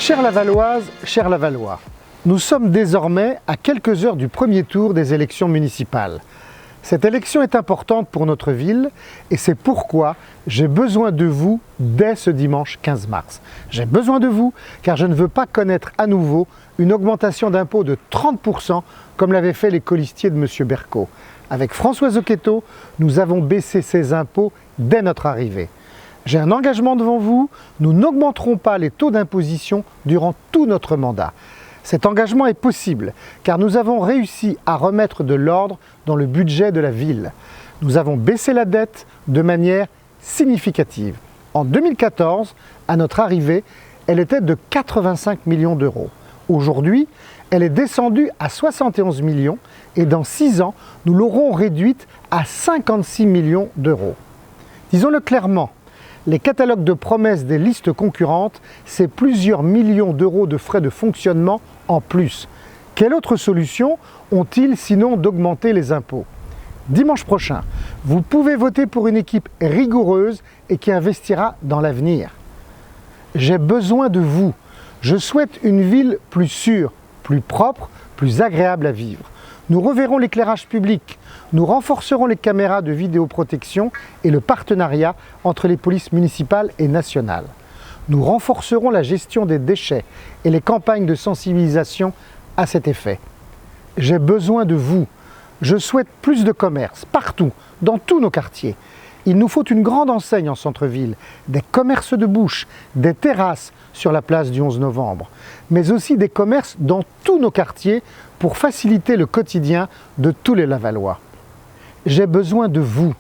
Chères Lavalloises, chers Lavallois, nous sommes désormais à quelques heures du premier tour des élections municipales. Cette élection est importante pour notre ville et c'est pourquoi j'ai besoin de vous dès ce dimanche 15 mars. J'ai besoin de vous car je ne veux pas connaître à nouveau une augmentation d'impôts de 30% comme l'avaient fait les colistiers de M. Berco. Avec François Zocchetto, nous avons baissé ces impôts dès notre arrivée. J'ai un engagement devant vous, nous n'augmenterons pas les taux d'imposition durant tout notre mandat. Cet engagement est possible car nous avons réussi à remettre de l'ordre dans le budget de la ville. Nous avons baissé la dette de manière significative. En 2014, à notre arrivée, elle était de 85 millions d'euros. Aujourd'hui, elle est descendue à 71 millions et dans 6 ans, nous l'aurons réduite à 56 millions d'euros. Disons-le clairement, les catalogues de promesses des listes concurrentes, c'est plusieurs millions d'euros de frais de fonctionnement en plus. Quelle autre solution ont-ils sinon d'augmenter les impôts? Dimanche prochain, vous pouvez voter pour une équipe rigoureuse et qui investira dans l'avenir. J'ai besoin de vous. Je souhaite une ville plus sûre, plus propre, plus agréable à vivre. Nous reverrons l'éclairage public, nous renforcerons les caméras de vidéoprotection et le partenariat entre les polices municipales et nationales. Nous renforcerons la gestion des déchets et les campagnes de sensibilisation à cet effet. J'ai besoin de vous. Je souhaite plus de commerce, partout, dans tous nos quartiers. Il nous faut une grande enseigne en centre-ville, des commerces de bouche, des terrasses sur la place du 11 novembre, mais aussi des commerces dans tous nos quartiers pour faciliter le quotidien de tous les Lavallois. J'ai besoin de vous.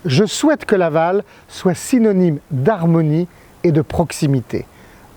Je souhaite que Laval soit synonyme d'harmonie et de proximité.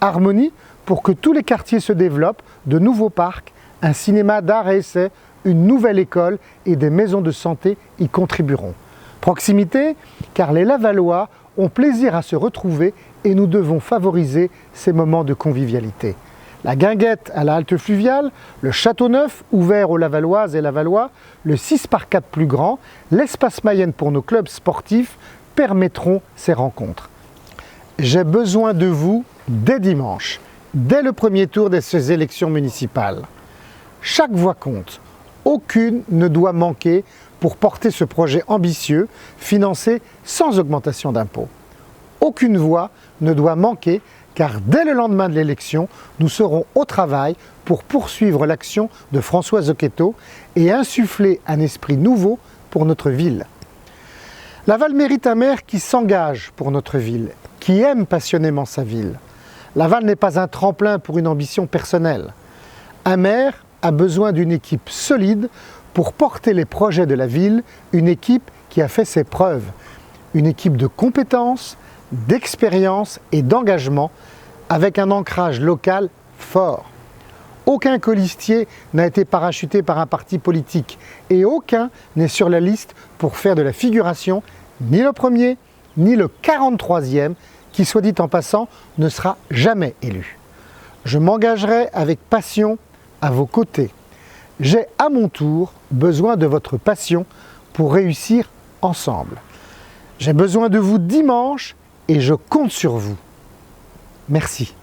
Harmonie pour que tous les quartiers se développent, de nouveaux parcs, un cinéma d'art et essai, une nouvelle école et des maisons de santé y contribueront. Proximité, car les Lavallois ont plaisir à se retrouver et nous devons favoriser ces moments de convivialité. La guinguette à la halte fluviale, le château neuf ouvert aux Lavalloises et Lavallois, le 6x4 plus grand, l'espace Mayenne pour nos clubs sportifs permettront ces rencontres. J'ai besoin de vous dès dimanche, dès le premier tour de ces élections municipales. Chaque voix compte, aucune ne doit manquer pour porter ce projet ambitieux, financé sans augmentation d'impôts. Aucune voix ne doit manquer car dès le lendemain de l'élection, nous serons au travail pour poursuivre l'action de François Zocchetto et insuffler un esprit nouveau pour notre ville. Laval mérite un maire qui s'engage pour notre ville, qui aime passionnément sa ville. Laval n'est pas un tremplin pour une ambition personnelle. Un maire a besoin d'une équipe solide pour porter les projets de la ville, une équipe qui a fait ses preuves, une équipe de compétences, d'expérience et d'engagement avec un ancrage local fort. Aucun colistier n'a été parachuté par un parti politique et aucun n'est sur la liste pour faire de la figuration, ni le premier, ni le 43e, qui, soit dit en passant, ne sera jamais élu. Je m'engagerai avec passion à vos côtés. J'ai à mon tour besoin de votre passion pour réussir ensemble. J'ai besoin de vous dimanche et je compte sur vous. Merci.